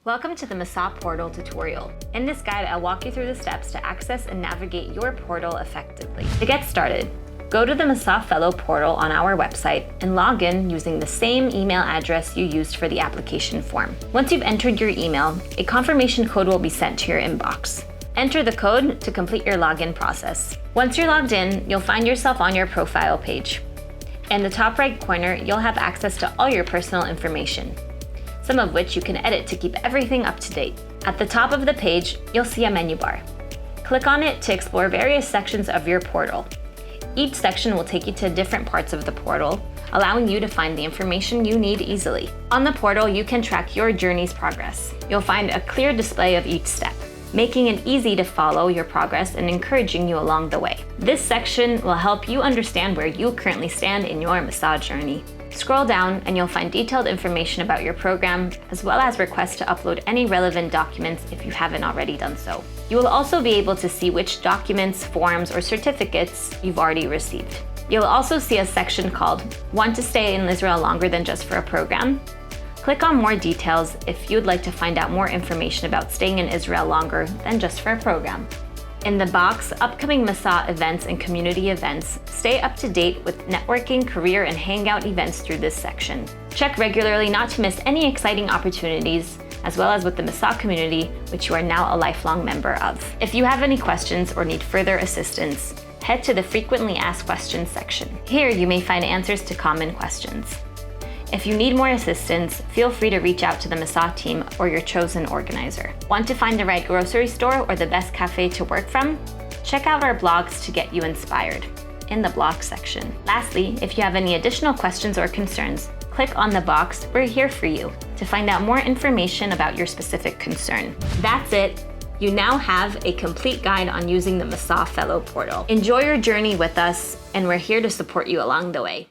Welcome to the Masa portal tutorial. In this guide, I'll walk you through the steps to access and navigate your portal effectively. To get started, go to the Masa Fellow portal on our website and log in using the same email address you used for the application form. Once you've entered your email, a confirmation code will be sent to your inbox. Enter the code to complete your login process. Once you're logged in, you'll find yourself on your profile page. In the top right corner, you'll have access to all your personal information, some of which you can edit to keep everything up to date. At the top of the page, you'll see a menu bar. Click on it to explore various sections of your portal. Each section will take you to different parts of the portal, allowing you to find the information you need easily. On the portal, you can track your journey's progress. You'll find a clear display of each step, making it easy to follow your progress and encouraging you along the way. This section will help you understand where you currently stand in your Masa journey. Scroll down and you'll find detailed information about your program, as well as requests to upload any relevant documents if you haven't already done so. You will also be able to see which documents, forms, or certificates you've already received. You'll also see a section called Want to Stay in Israel Longer Than Just for a Program? Click on more details if you'd like to find out more information about staying in Israel longer than just for a program. In the box, Upcoming Masa Events and Community Events, stay up to date with networking, career, and hangout events through this section. Check regularly not to miss any exciting opportunities, as well as with the Masa community, which you are now a lifelong member of. If you have any questions or need further assistance, head to the Frequently Asked Questions section. Here you may find answers to common questions. If you need more assistance, feel free to reach out to the Masa team or your chosen organizer. Want to find the right grocery store or the best cafe to work from? Check out our blogs to get you inspired in the blog section. Lastly, if you have any additional questions or concerns, click on the box "We're here for you" to find out more information about your specific concern. That's it. You now have a complete guide on using the Masa Fellow portal. Enjoy your journey with us, and we're here to support you along the way.